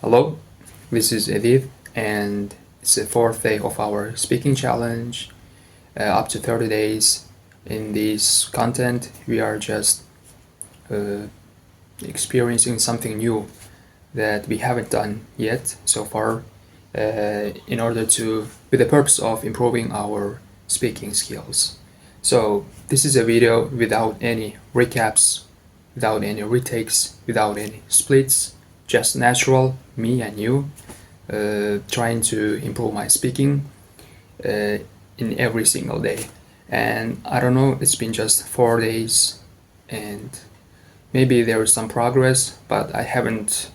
Hello, this is Edith, and it's the fourth day of our speaking challenge, up to 30 days. In this content, we are just experiencing something new that we haven't done yet so far, with the purpose of improving our speaking skills. So this is a video without any recaps, without any retakes, without any splits, just natural, me and you, trying to improve my speaking in every single day. And I don't know, it's been just 4 days and maybe there is some progress, but I didn't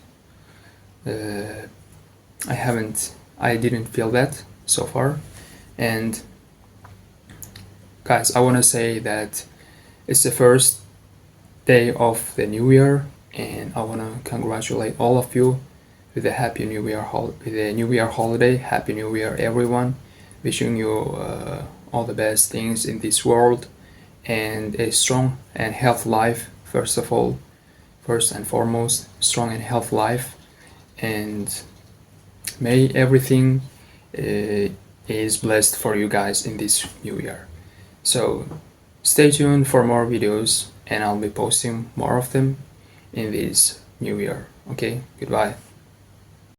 feel that so far. And guys, I want to say that it's the first day of the new year, and I want to congratulate all of you with a happy new year holiday. Happy New Year, everyone. Wishing you all the best things in this world and a strong and healthy life. First and foremost, strong and healthy life, and may everything is blessed for you guys in this new year. So stay tuned for more videos, and I'll be posting more of them in this new year. Okay, goodbye.